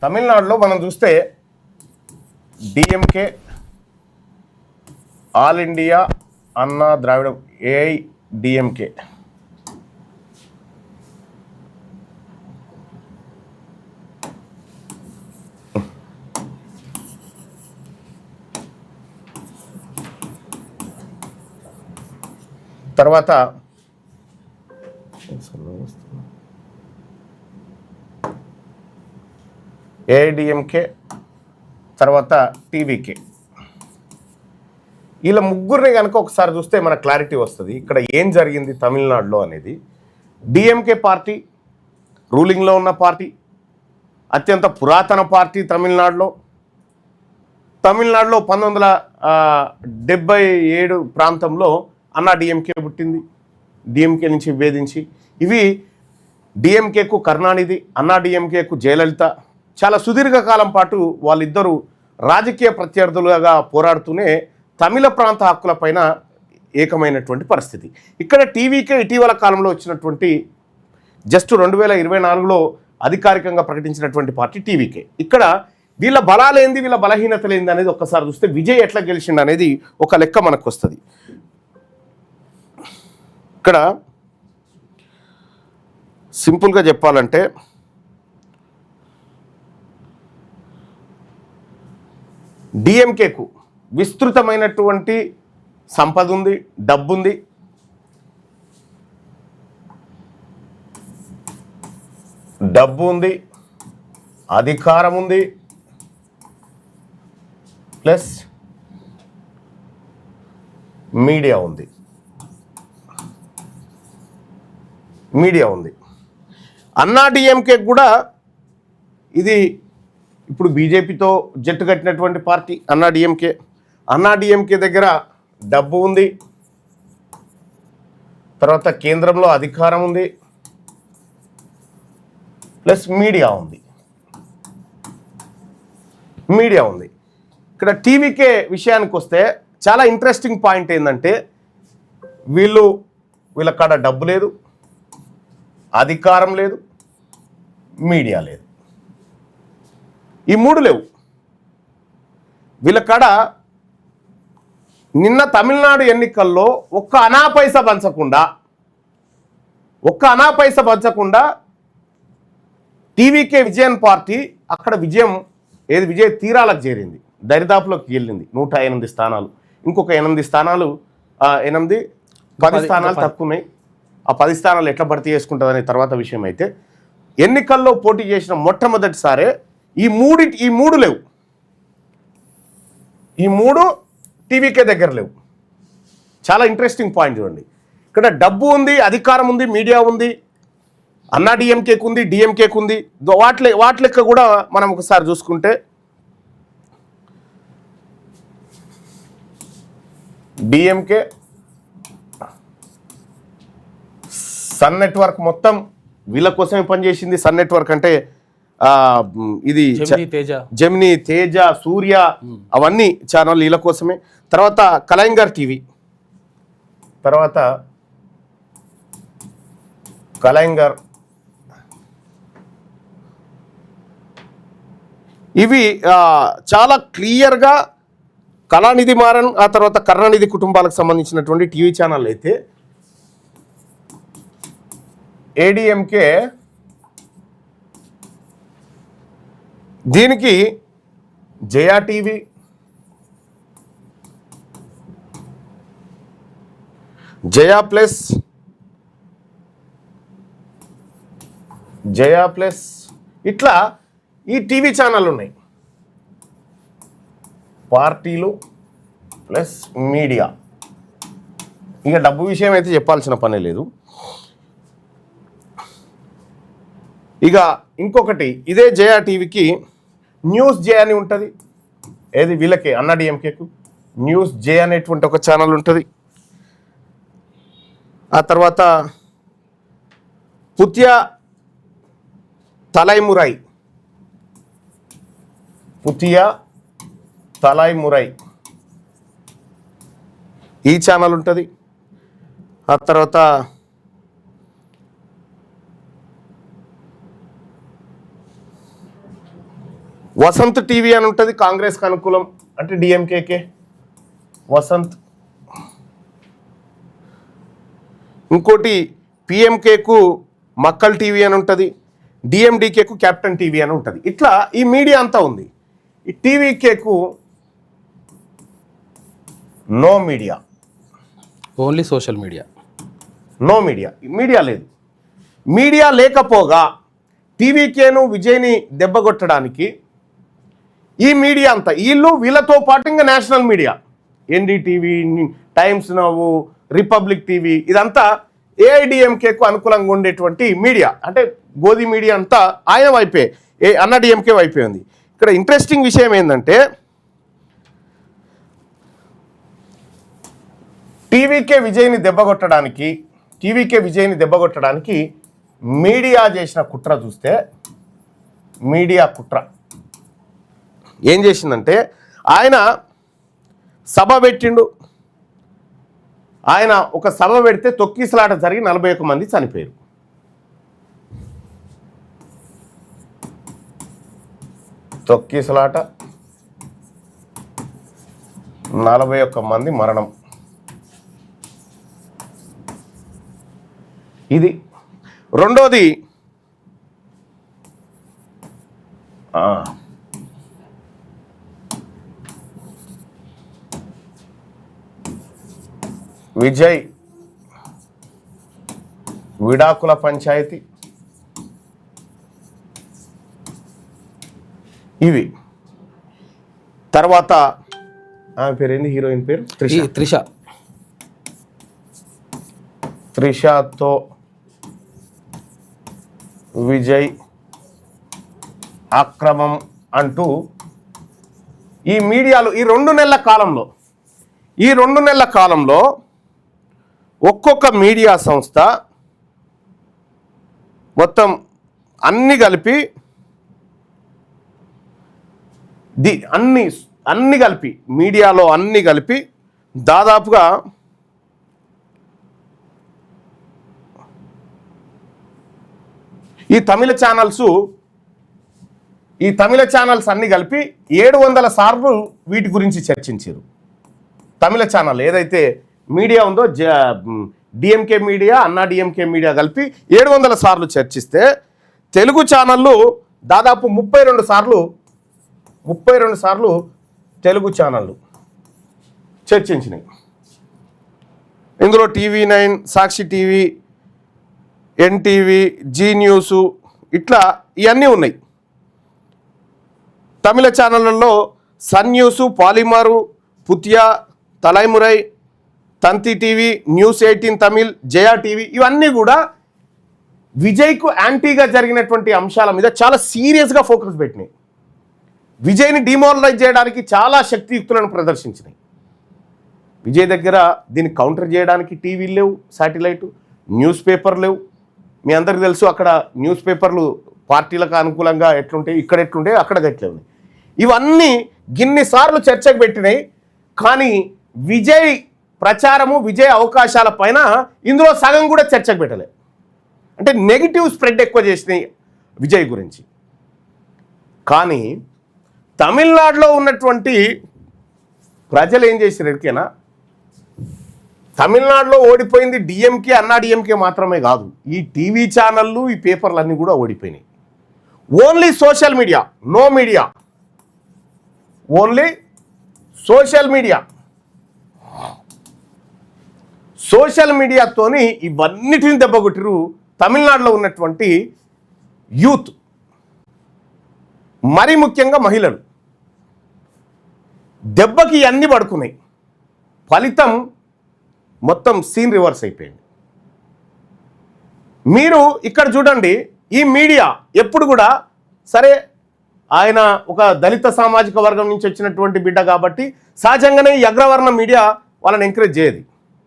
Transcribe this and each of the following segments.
తమిళనాడులో మనం చూస్తే డిఎంకే, ఆల్ ఇండియా అన్నా ద్రావిడ, ఏఐడిఎంకే. తర్వాత ఏఐడిఎంకే, తర్వాత టీవీకే. వీళ్ళ ముగ్గురిని కనుక ఒకసారి చూస్తే మన క్లారిటీ వస్తుంది ఇక్కడ ఏం జరిగింది తమిళనాడులో అనేది. డిఎంకే పార్టీ రూలింగ్లో ఉన్న పార్టీ, అత్యంత పురాతన పార్టీ తమిళనాడులో. 1977 ప్రాంతంలో అన్నా డిఎంకే పుట్టింది, డిఎంకే నుంచి విభేదించి. ఇవి డిఎంకేకు కరుణానిధి, అన్నా డిఎంకేకు జయలలిత. చాలా సుదీర్ఘకాలం పాటు వాళ్ళిద్దరూ రాజకీయ ప్రత్యర్థులుగా పోరాడుతూనే తమిళ ప్రాంత హక్కులపైన ఏకమైనటువంటి పరిస్థితి. ఇక్కడ టీవీకే ఇటీవల కాలంలో వచ్చినటువంటి జస్ట్ 2024లో అధికారికంగా ప్రకటించినటువంటి పార్టీ టీవీకే. ఇక్కడ వీళ్ళ బలాలేంది, వీళ్ళ బలహీనతలేంది అనేది ఒక్కసారి చూస్తే విజయ్ ఎట్లా గెలిచిండు అనేది ఒక లెక్క మనకు వస్తుంది. ఇక్కడ సింపుల్గా చెప్పాలంటే డిఎంకేకు విస్తృతమైనటువంటి సంపద ఉంది, డబ్బు ఉంది. అధికారం ఉంది, ప్లస్ మీడియా ఉంది. అన్నా డిఎంకే కూడా ఇది ఇప్పుడు బీజేపీతో జట్టు కట్టినటువంటి పార్టీ అన్నా డిఎంకే దగ్గర డబ్బు ఉంది, తర్వాత కేంద్రంలో అధికారం ఉంది, ప్లస్ మీడియా ఉంది. ఇక్కడ టీవీకే విషయానికి వస్తే చాలా ఇంట్రెస్టింగ్ పాయింట్ ఏంటంటే వీళ్ళ కాడ డబ్బు లేదు, అధికారం లేదు, మీడియా లేదు. ఈ మూడు లేవు వీళ్ళ కాడ. నిన్న తమిళనాడు ఎన్నికల్లో ఒక్క అనా పైసా పంచకుండా టీవీకే విజయన్ పార్టీ అక్కడ విజయ తీరాలకు చేరింది, దరిదాపులోకి వెళ్ళింది. 108 స్థానాలు, ఇంకొక 10 స్థానాలు తక్కువ ఉన్నాయి. ఆ 10 స్థానాలు ఎట్లా భర్తీ చేసుకుంటుందనే తర్వాత విషయం అయితే, ఎన్నికల్లో పోటీ చేసిన మొట్టమొదటిసారే ఈ మూడు లేవు. ఈ మూడు టీవీకే దగ్గర లేవు. చాలా ఇంట్రెస్టింగ్ పాయింట్ చూడండి. ఇక్కడ డబ్బు ఉంది, అధికారం ఉంది, మీడియా ఉంది, అన్నా డిఎంకేకు ఉంది, డిఎంకేకు ఉంది. వాటి లెక్క కూడా మనం ఒకసారి చూసుకుంటే డిఎంకే, సన్ నెట్వర్క్ మొత్తం వీళ్ళ కోసమే పనిచేసింది. సన్ నెట్వర్క్ అంటే ఇది జెమినీ, తేజ, సూర్య అవన్నీ ఛానల్ వీళ్ళ కోసమే. తర్వాత కలైంగర్ టీవీ, తర్వాత ఇవి చాలా క్లియర్గా కళానిధి మారన్, ఆ తర్వాత కరుణానిధి కుటుంబాలకు సంబంధించినటువంటి టీవీ ఛానల్ అయితే, ఏడిఎంకే దీనికి జయా టీవీ, జయా ప్లస్, ఇట్లా ఈ టీవీ ఛానల్ ఉన్నాయి. పార్టీలు ప్లస్ మీడియా. ఇక డబ్బు విషయం అయితే చెప్పాల్సిన పనే లేదు. ఇక ఇంకొకటి ఇదే జయా టీవీకి న్యూస్ జే అని ఉంటుంది. ఏది వీళ్ళకి అన్నా డిఎంకేకు న్యూస్ జే అనేటువంటి ఒక ఛానల్ ఉంటుంది. ఆ తర్వాత పుత్యా తలైమురై ఈ ఛానల్ ఉంటుంది. ఆ తర్వాత వసంత్ టీవీ అని ఉంటుంది, కాంగ్రెస్కి అనుకూలం అంటే డిఎంకేకే వసంత్. ఇంకోటి పిఎంకేకు మక్కల్ టీవీ అని ఉంటుంది, డిఎండికేకు క్యాప్టెన్ టీవీ అని ఉంటుంది. ఇట్లా ఈ మీడియా అంతా ఉంది. ఈ టీవీకేకు no media, only social media, no media, media లేదు. మీడియా లేకపోగా టీవీకేను విజయ్ని దెబ్బగొట్టడానికి ఈ మీడియా అంతా వీళ్ళతో పాటు ఇంకా నేషనల్ మీడియా ఎన్డీటీవీ, టైమ్స్ నవ్వు, రిపబ్లిక్ టీవీ ఇదంతా ఏఐడిఎంకేకు అనుకూలంగా ఉండేటువంటి మీడియా. అంటే గోధి మీడియా అంతా ఆయన వైపే, అన్నా డిఎంకే వైపే ఉంది. ఇక్కడ ఇంట్రెస్టింగ్ విషయం ఏంటంటే టీవీకే విజయ్ని దెబ్బగొట్టడానికి మీడియా చేసిన కుట్ర చూస్తే, మీడియా కుట్ర ఏం చేసిందంటే ఆయన సభ పెట్టిండు. ఆయన ఒక సభ పెడితే తొక్కిసలాట జరిగి 41 మంది చనిపోయారు. తొక్కిసలాట 41 మంది మరణం. ఇది రెండోది విజయ్ విడాకుల పంచాయతీ. ఇవి తర్వాత ఆమె పేరేంది, హీరోయిన్ పేరు త్రిషతో విజయ్ అక్రమం అంటూ ఈ మీడియాలో ఈ 2 నెలల కాలంలో ఒక్కొక్క మీడియా సంస్థ మొత్తం అన్ని కలిపి మీడియాలో అన్ని కలిపి దాదాపుగా ఈ తమిళ ఛానల్స్ అన్ని కలిపి 700 సార్లు వీటి గురించి చర్చించారు. తమిళ ఛానల్ ఏదైతే మీడియా ఉందో డిఎంకే మీడియా, అన్నా డిఎంకే మీడియా కలిపి 700 సార్లు చర్చిస్తే తెలుగు ఛానళ్ళు దాదాపు 32 సార్లు తెలుగు ఛానళ్ళు చర్చించినాయి. ఇందులో TV nine, Sakshi TV, NTV, Zee news ఇట్లా ఇవన్నీ ఉన్నాయి. తమిళ ఛానళ్ళల్లో Sun News, Polimer, Puthiya, Thalaimurai, Thanthi TV, news 18 Tamil, Jaya TV ఇవన్నీ కూడా విజయ్కు యాంటీగా జరిగినటువంటి అంశాల మీద చాలా సీరియస్గా ఫోకస్ పెట్టినాయి. విజయ్ని డిమోరలైజ్ చేయడానికి చాలా శక్తియుక్తులను ప్రదర్శించినాయి. విజయ్ దగ్గర దీన్ని కౌంటర్ చేయడానికి టీవీలు లేవు, శాటిలైట్, న్యూస్ పేపర్ లేవు. మీ అందరికీ తెలుసు అక్కడ న్యూస్ పేపర్లు పార్టీలకు అనుకూలంగా ఎట్లుంటాయి, ఇక్కడ ఎట్లుంటాయి, అక్కడ ఎట్లా ఉన్నాయి. ఇవన్నీ గిన్నిసార్లు చర్చకు పెట్టినాయి. కానీ విజయ్ ప్రచారము, విజయ్ అవకాశాల పైన ఇందులో సగం కూడా చర్చకు పెట్టలే. అంటే నెగిటివ్ స్ప్రెడ్ ఎక్కువ చేసినాయి విజయ్ గురించి. కానీ తమిళనాడులో ఉన్నటువంటి ప్రజలు ఏం చేశారు ఎరికేనా? తమిళనాడులో ఓడిపోయింది డిఎంకే, అన్నా డిఎంకే మాత్రమే కాదు, ఈ టీవీ ఛానళ్ళు, ఈ పేపర్లు అన్నీ కూడా ఓడిపోయినాయి. Only social media, no media, only social media. Social మీడియాతోని ఇవన్నిటిని దెబ్బకొట్టిరు తమిళనాడులో ఉన్నటువంటి యూత్, మరీ ముఖ్యంగా మహిళలు. దెబ్బకి అన్నీ పడుకున్నాయి. ఫలితం మొత్తం సీన్ రివర్స్ అయిపోయింది. మీరు ఇక్కడ చూడండి, ఈ మీడియా ఎప్పుడు కూడా సరే ఆయన ఒక దళిత సామాజిక వర్గం నుంచి వచ్చినటువంటి బిడ్డ కాబట్టి సహజంగానే ఈ అగ్రవర్ణ మీడియా వాళ్ళని ఎంకరేజ్ చేయదు.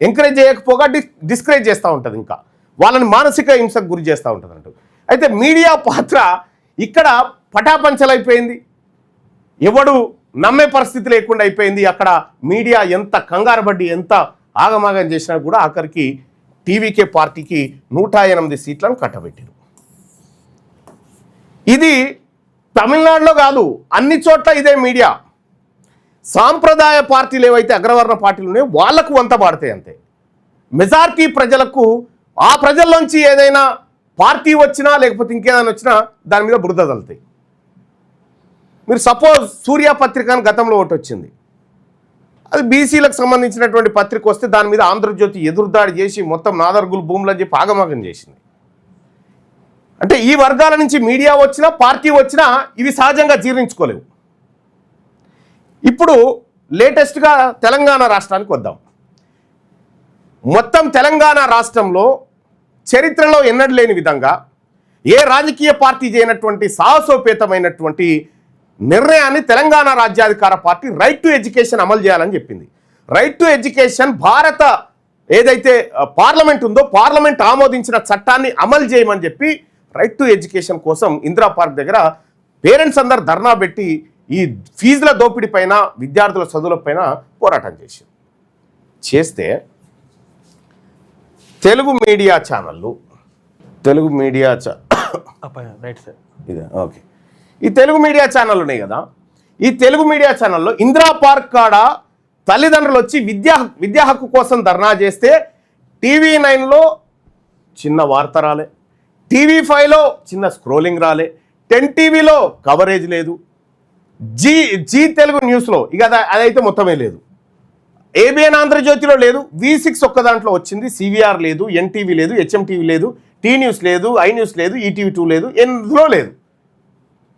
ఎంకరేజ్ చేయకపోగా డిస్కరేజ్ చేస్తూ ఉంటుంది, ఇంకా వాళ్ళని మానసిక హింసకు గురి చేస్తూ ఉంటుంది అంటూ. అయితే మీడియా పాత్ర ఇక్కడ పటాపంచలైపోయింది. ఎవడు నమ్మే పరిస్థితి లేకుండా అయిపోయింది. అక్కడ మీడియా ఎంత కంగారు పడ్డి, ఎంత ఆగమాగం చేసినా కూడా ఆఖరికి టీవీకే పార్టీకి 108 సీట్లను కట్టబెట్టారు. ఇది తమిళనాడులో కాదు, అన్ని చోట్ల ఇదే మీడియా. సాంప్రదాయ పార్టీలు ఏవైతే అగ్రవర్ణ పార్టీలు ఉన్నాయో వాళ్లకు వంత పాడతాయి అంతే. మెజారిటీ ప్రజలకు ఆ ప్రజల్లోంచి ఏదైనా పార్టీ వచ్చినా లేకపోతే ఇంకేదైనా వచ్చినా దాని మీద బురద తగులుతాయి. మీరు సపోజ్ సూర్య పత్రిక అని గతంలో ఒకటి వచ్చింది, అది బీసీలకు సంబంధించినటువంటి పత్రిక వస్తే దాని మీద ఆంధ్రజ్యోతి ఎదురుదాడి చేసి మొత్తం నాదర్గులు భూములని చెప్పి ఆగమాగం చేసింది. అంటే ఈ వర్గాల నుంచి మీడియా వచ్చినా పార్టీ వచ్చినా ఇవి సహజంగా జీర్ణించుకోలేవు. ఇప్పుడు లేటెస్ట్గా తెలంగాణ రాష్ట్రానికి వద్దాం. మొత్తం తెలంగాణ రాష్ట్రంలో చరిత్రలో ఎన్నడూ లేని విధంగా ఏ రాజకీయ పార్టీ చేయనటువంటి సాహసోపేతమైనటువంటి నిర్ణయాన్ని తెలంగాణ రాజ్యాధికార పార్టీ రైట్ టు ఎడ్యుకేషన్ అమలు చేయాలని చెప్పింది. రైట్ టు ఎడ్యుకేషన్ భారత ఏదైతే పార్లమెంట్ ఉందో పార్లమెంట్ ఆమోదించిన చట్టాన్ని అమలు చేయమని చెప్పి రైట్ టు ఎడ్యుకేషన్ కోసం ఇందిరా పార్క్ దగ్గర పేరెంట్స్ అందరు ధర్నా పెట్టి ఈ ఫీజుల దోపిడీ పైన విద్యార్థుల చదువుల పైన పోరాటం చేస్తే తెలుగు మీడియా ఛానళ్ళు రైట్ సార్ ఇదే ఓకే, ఈ తెలుగు మీడియా ఛానల్ ఉన్నాయి కదా, ఈ తెలుగు మీడియా ఛానల్లో ఇందిరా పార్క్ కాడ తల్లిదండ్రులు వచ్చి విద్యా హక్కు కోసం ధర్నా చేస్తే TV9లో చిన్న వార్త రాలే, TV5లో చిన్న స్క్రోలింగ్ రాలే, 10 టీవీలో కవరేజ్ లేదు, జీ తెలుగు న్యూస్లో ఇక అదైతే మొత్తమే లేదు, ఏబిఎన్ ఆంధ్రజ్యోతిలో లేదు, V6 ఒక్క దాంట్లో వచ్చింది, CVR లేదు, NTV లేదు, HMTV లేదు, T న్యూస్ లేదు, I న్యూస్ లేదు, ETV2 లేదు, ఎందులో లేదు.